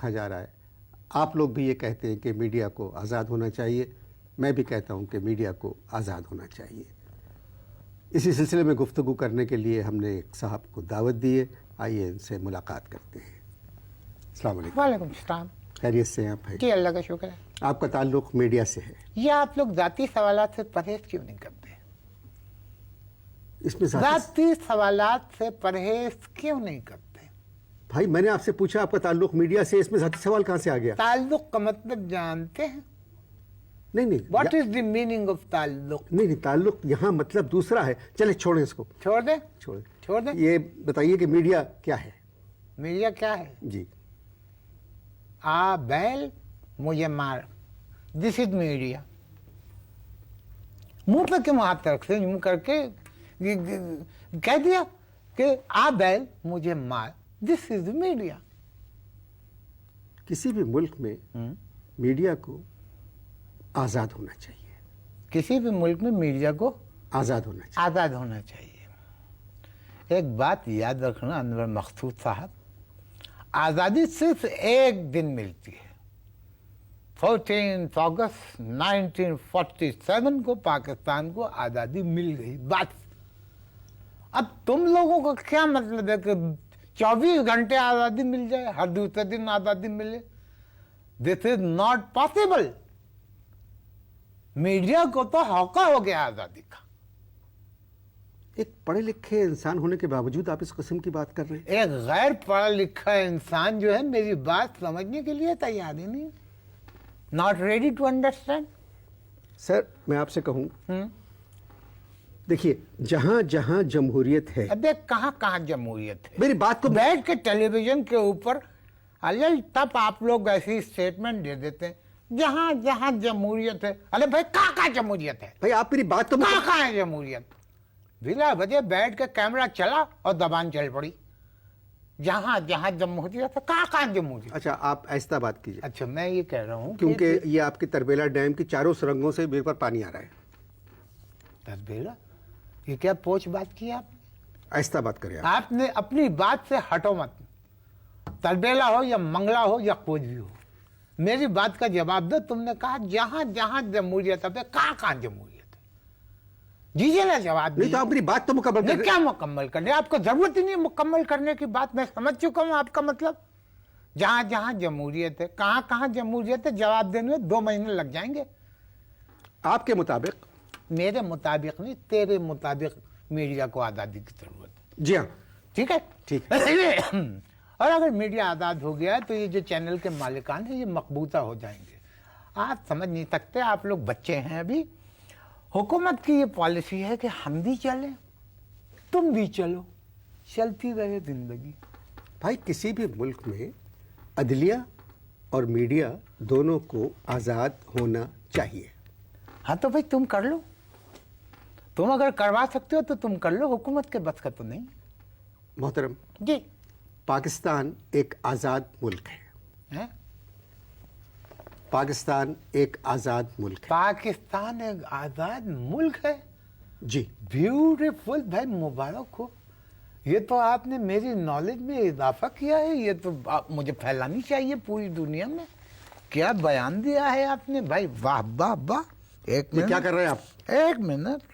رکھا جا رہا ہے. آپ لوگ بھی یہ کہتے ہیں کہ میڈیا کو آزاد ہونا چاہیے، میں بھی کہتا ہوں کہ میڈیا کو آزاد ہونا چاہیے. اسی سلسلے میں گفتگو کرنے کے لیے ہم نے ایک صاحب کو دعوت دی ہے. آئیے ان سے ملاقات کرتے ہیں. السلام علیکم. وعلیکم السلام. خیریت سے ہیں آپ بھائی؟ جی اللہ کا شکر ہے. آپ کا تعلق میڈیا سے ہے. یہ آپ لوگ ذاتی سوالات سے پرہیز کیوں نہیں کرتے؟ اس میں ذاتی سوالات سے پرہیز کیوں نہیں کرتے؟ بھائی میں نے آپ سے پوچھا آپ کا تعلق میڈیا سے، اس میں ذاتی سوال کہاں سے آ گیا؟ تعلق کا مطلب جانتے ہیں؟ نہیں what is the meaning of تعلق؟ نہیں تعلق یہاں مطلب دوسرا ہے. چلے چھوڑیں اس کو، چھوڑ دیں. چھوڑ دیں. یہ بتائیے کہ میڈیا کیا ہے؟ میڈیا کیا ہے؟ جی. آ بیل مجھے مار، دس از میڈیا. منہ پہ کیوں ہاتھ رکھ سے یوں کر کے کہہ دیا کہ آ بیل مجھے مار، دس از میڈیا. کسی بھی ملک میں میڈیا کو آزاد ہونا چاہیے. کسی بھی ملک میں میڈیا کو آزاد ہونا چاہیے. آزاد ہونا چاہیے. ایک بات یاد رکھنا انور مقصود صاحب، آزادی صرف ایک دن ملتی ہے. 14 اگست 1947 کو پاکستان کو آزادی مل گئی. بات اب تم لوگوں کو کیا مطلب ہے کہ 24 گھنٹے آزادی مل جائے، ہر دوسرے دن آزادی ملے؟ دس از ناٹ پاسبل. میڈیا کو تو ہوکا ہو گیا آزادی کا. ایک پڑھے لکھے انسان ہونے کے باوجود آپ اس قسم کی بات کر رہے ہیں. ایک غیر پڑھا لکھا انسان جو ہے میری بات سمجھنے کے لیے تیار ہی نہیں. Not ready to understand. Sir میں آپ سے کہوں، دیکھیے جہاں جہاں جمہوریت ہے. ابے کہاں کہاں جمہوریت ہے؟ میری بات کو بیٹھ کے ٹیلی ویژن کے اوپر تب آپ لوگ ایسی اسٹیٹمنٹ دے دیتے ہیں جہاں جہاں جمہوریت ہے. ارے بھائی کہاں جمہوریت ہے؟ بھائی آپ میری بات تو کہاں ہے جمہوریت؟ بلا وجہ بیٹھ کے کیمرہ چلا اور زبان چل پڑی. جہاں جہاں جمہوریت ہے، کہاں جمہوریت؟ اچھا آپ ایسا بات کیجیے. اچھا میں یہ کہہ رہا ہوں کیونکہ یہ آپ کی تربیلا ڈیم کی چاروں سرنگوں سے میرے پر پانی آ رہا ہے. تربیلا یہ کیا پوچھ بات کی آپ نے؟ ایسا بات کریں آپ نے اپنی بات سے ہٹو مت. تربیلا ہو یا منگلا ہو یا کچھ بھی ہو، میری بات کا جواب دو. تم نے کہا جہاں جہاں جمہوریت ہے، کہاں جمہوریت ہے؟ جیجیے نا جواب. نہیں تو آپ میری بات تو مکمل کریں. کیا مکمل کرنے؟ آپ کو ضرورت ہی نہیں مکمل کرنے کی. بات میں سمجھ چکا ہوں آپ کا مطلب. جہاں جہاں جمہوریت ہے، کہاں کہاں جمہوریت ہے، جواب دینے میں 2 مہینے لگ جائیں گے. آپ کے مطابق؟ میرے مطابق نہیں، تیرے مطابق میڈیا کو آزادی کی ضرورت ہے. جی ہاں ٹھیک ہے. ٹھیک ہے. اور اگر میڈیا آزاد ہو گیا تو یہ جو چینل کے مالکان ہیں یہ مقبوضہ ہو جائیں گے. آپ سمجھ نہیں سکتے، آپ لوگ بچے ہیں ابھی. حکومت کی یہ پالیسی ہے کہ ہم بھی چلیں تم بھی چلو، چلتی رہے زندگی. بھائی کسی بھی ملک میں عدلیہ اور میڈیا دونوں کو آزاد ہونا چاہیے. ہاں تو بھائی تم کر لو. تم اگر کروا سکتے ہو تو تم کر لو، حکومت کے بس کا تو نہیں. محترم جی پاکستان ایک آزاد ملک ہے. پاکستان ایک آزاد ملک ہے. پاکستان ایک آزاد ملک ہے. جی بیوٹیفل. بھائی مبارک ہو. یہ تو آپ نے میری نالج میں اضافہ کیا ہے. یہ تو مجھے پھیلانی چاہیے پوری دنیا میں. کیا بیان دیا ہے آپ نے بھائی، واہ واہ واہ. ایک منٹ. کیا کر رہے ہیں آپ؟ ایک منٹ.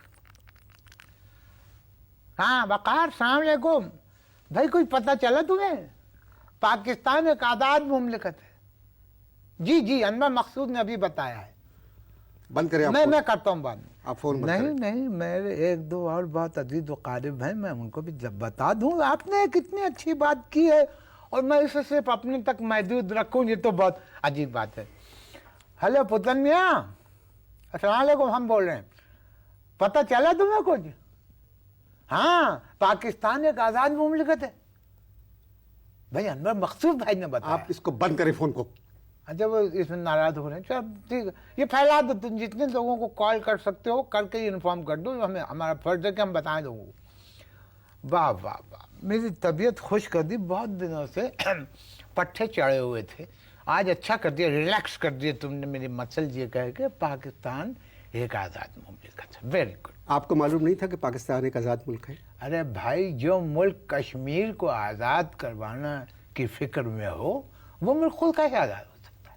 ہاں وقار السلام علیکم. بھائی کوئی پتہ چلا تمہیں؟ پاکستان ایک آزاد مملکت ہے. جی جی انور مقصود نے ابھی بتایا ہے. بند کریں آپ. میں کرتا ہوں بند. آپ فون بند کریں. نہیں میرے 1-2 اور بہت عزیز و قارب ہیں، میں ان کو بھی جب بتا دوں. آپ نے کتنی اچھی بات کی ہے اور میں اسے صرف اپنے تک محدود رکھوں، یہ تو بہت عجیب بات ہے. ہلو پتن میاں، السلام علیکم. ہم بول رہے ہیں، پتہ چلا تمہیں کچھ؟ ہاں پاکستان ایک آزاد مملکت ہے. بھائی انور مقصود بھائی نے بتایا. آپ اس کو بند کریں فون کو. اچھا وہ اس میں ناراض ہو رہے ہیں. چل ٹھیک ہے، یہ پھیلا دو. تم جتنے لوگوں کو کال کر سکتے ہو کر کے انفارم کر دو. ہمیں ہمارا فرض ہے کہ ہم بتائیں لوگوں کو. واہ واہ واہ. میری طبیعت خوش کر دی. بہت دنوں سے پٹھے چڑھے ہوئے تھے، آج اچھا کر دیا، ریلیکس کر دیا تم نے میری مسل یہ کہہ کے پاکستان ایک آزاد مملکت ہے. Very good. آپ کو معلوم نہیں تھا کہ پاکستان ایک آزاد ملک ہے؟ ارے بھائی جو ملک کشمیر کو آزاد کروانا کی فکر میں ہو وہ ملک خود کیسے آزاد ہو سکتا ہے؟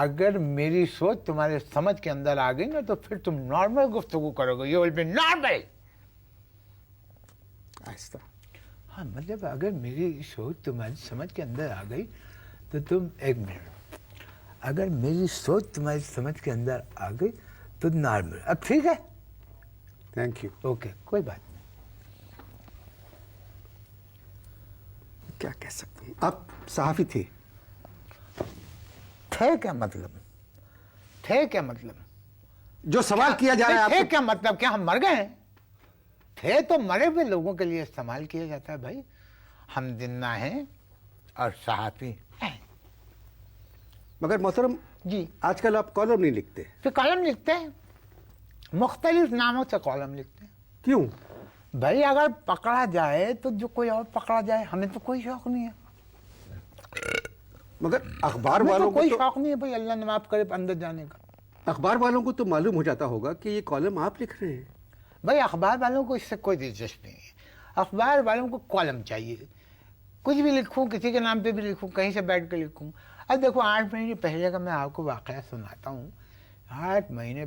اگر میری سوچ تمہارے سمجھ کے اندر آ گئی نا تو پھر تم نارمل گفتگو کرو گے. You will be normal. آہستہ. ہاں مطلب اگر میری سوچ تمہاری سمجھ کے اندر آ گئی تو تم ایک منٹ. اگر میری سوچ تمہاری سمجھ کے اندر آ گئی تو نارمل. اب ٹھیک ہے. Thank you. اوکے کوئی بات نہیں. کیا کہہ سکتا ہوں. آپ صحافی تھے. تھے کیا مطلب؟ تھے کیا مطلب؟ جو سوال کیا جا رہا ہے تھے آپ کیا مطلب؟ کیا ہم مر گئے ہیں؟ تھے تو مرے ہوئے لوگوں کے لیے استعمال کیا جاتا ہے بھائی. ہم زندہ ہیں اور صحافی ہیں. مگر محترم جی آج کل آپ کالم نہیں لکھتے. پھر کالم لکھتے ہیں, مختلف ناموں سے کالم لکھتے ہیں. کیوں؟ بھائی اگر پکڑا جائے تو جو کوئی اور پکڑا جائے, ہمیں تو کوئی شوق نہیں ہے. مگر اخبار ہمیں تو والوں کو کوئی تو شوق نہیں ہے بھائی اللہ نے معاف کرے اندر جانے کا. اخبار والوں کو تو معلوم ہو جاتا ہوگا کہ یہ کالم آپ لکھ رہے ہیں. بھائی اخبار والوں کو اس سے کوئی دلچسپی نہیں ہے. اخبار والوں کو کالم چاہیے. کچھ بھی لکھوں, کسی کے نام پہ بھی لکھوں, کہیں سے بیٹھ کے لکھوں. اب دیکھو 8 مہینے پہلے کا میں آپ کو واقعہ سناتا ہوں. 8 مہینے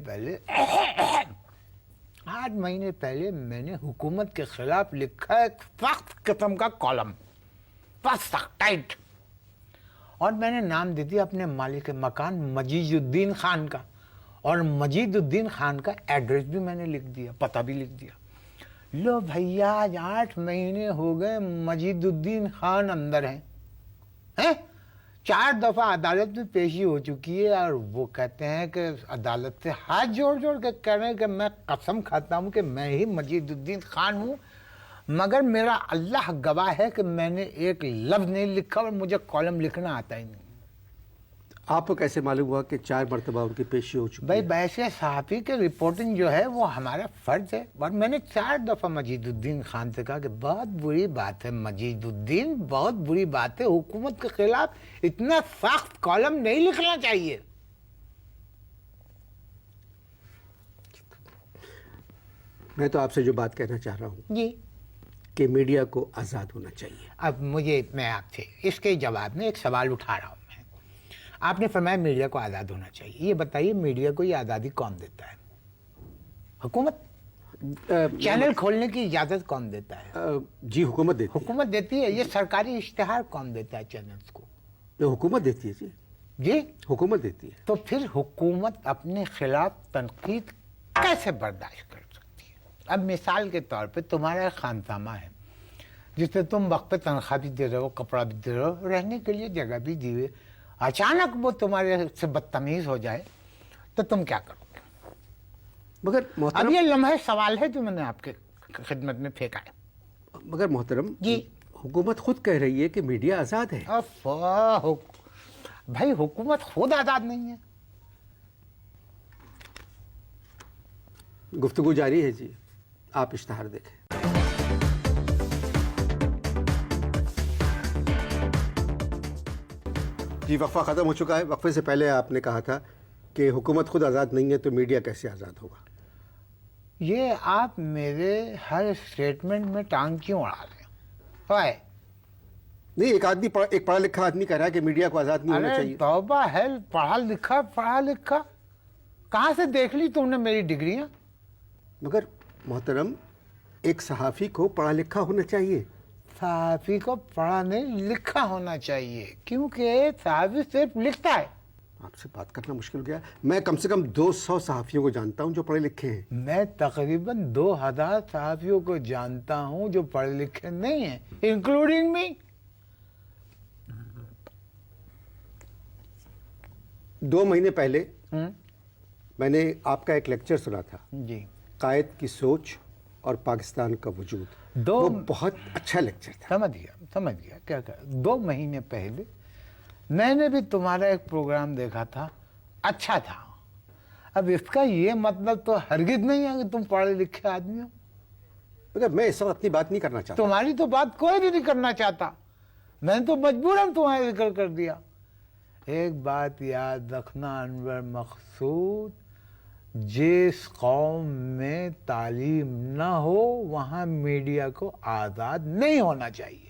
پہلے میں نے حکومت کے خلاف لکھا ایک سخت قسم کا کالم, بس سخت ٹائٹ. اور میں نے نام دے دیا اپنے مالک مکان مجید الدین خان کا, اور مجید الدین خان کا ایڈریس بھی میں نے لکھ دیا, پتہ بھی لکھ دیا. لو بھیا آج 8 مہینے ہو گئے مجید الدین خان اندر ہیں. 4 دفعہ عدالت میں پیشی ہو چکی ہے, اور وہ کہتے ہیں کہ عدالت سے ہاتھ جوڑ کے کہہ رہے ہیں کہ میں قسم کھاتا ہوں کہ میں ہی مجید الدین خان ہوں, مگر میرا اللہ گواہ ہے کہ میں نے ایک لفظ نہیں لکھا اور مجھے کالم لکھنا آتا ہی نہیں. آپ کو کیسے معلوم ہوا کہ 4 مرتبہ ان کی پیشی ہو چکی بھائی ہے؟ ویسے صحافی کی رپورٹنگ جو ہے وہ ہمارا فرض ہے. اور میں نے 4 دفعہ مجید الدین خان سے کہا کہ بہت بری بات ہے مجید الدین, بہت بری بات ہے, حکومت کے خلاف اتنا سخت کالم نہیں لکھنا چاہیے. میں تو آپ سے جو بات کہنا چاہ رہا ہوں جی کہ میڈیا کو آزاد ہونا چاہیے. اب میں آپ سے اس کے جواب میں ایک سوال اٹھا رہا ہوں. آپ نے فرمایا میڈیا کو آزاد ہونا چاہیے. یہ بتائیے میڈیا کو یہ آزادی کون دیتا ہے؟ حکومت. چینل کھولنے کی اجازت کون دیتا ہے؟ جی حکومت دیتی ہے. حکومت دیتی ہے. یہ سرکاری اشتہار کون دیتا ہے چینلز کو؟ حکومت دیتی ہے. جی جی حکومت دیتی ہے. تو پھر حکومت اپنے خلاف تنقید کیسے برداشت کر سکتی ہے؟ اب مثال کے طور پہ تمہارا ایک خانسامہ ہے جس سے تم وقت پہ تنخواہ بھی دے رہے ہو, کپڑا بھی دے رہے ہو, رہنے کے لیے جگہ بھی دی ہوئی. اچانک وہ تمہارے سے بدتمیز ہو جائے تو تم کیا کرو گے؟ مگر اب محترم, یہ لمحے سوال ہے جو میں نے آپ کے خدمت میں پھینکا ہے. مگر محترم جی حکومت خود کہہ رہی ہے کہ میڈیا آزاد ہے. بھائی حکومت خود آزاد نہیں ہے. گفتگو جاری ہے. جی آپ اشتہار دیکھیں. جی وقفہ ختم ہو چکا ہے. وقفے سے پہلے آپ نے کہا تھا کہ حکومت خود آزاد نہیں ہے تو میڈیا کیسے آزاد ہوگا؟ یہ آپ میرے ہر اسٹیٹمنٹ میں ٹانگ کیوں اڑا رہے ہیں؟ نہیں, ایک پڑھا لکھا آدمی کہہ رہا ہے کہ میڈیا کو آزاد نہیں ہونا چاہیے. توبہ ہے, پڑھا لکھا کہاں سے دیکھ لی تم نے میری ڈگریاں؟ مگر محترم ایک صحافی کو پڑھا لکھا ہونا چاہیے. صحافی کو پڑھا نہیں لکھا ہونا چاہیے, کیونکہ صحافی صرف لکھتا ہے. آپ سے بات کرنا مشکل گیا. میں کم سے کم 200 صحافیوں کو جانتا ہوں جو پڑھے لکھے ہیں. میں تقریباً 2000 صحافیوں کو جانتا ہوں جو پڑھے لکھے نہیں ہیں, انکلوڈنگ می. 2 مہینے پہلے میں نے آپ کا ایک لیکچر سنا تھا, جی قائد کی سوچ اور پاکستان کا وجود. وہ بہت اچھا لیکچر تھا. سمجھ گیا کیا 2 مہینے پہلے میں نے بھی تمہارا ایک پروگرام دیکھا تھا, اچھا تھا. اب اس کا یہ مطلب تو ہرگز نہیں ہے کہ تم پڑھے لکھے آدمی ہو. مگر میں اس وقت اپنی بات نہیں کرنا چاہتا. تمہاری تو بات کوئی بھی نہیں کرنا چاہتا, میں نے تو مجبوراً تمہارا ذکر کر دیا. ایک بات یاد رکھنا انور مقصود, جس قوم میں تعلیم نہ ہو وہاں میڈیا کو آزاد نہیں ہونا چاہیے.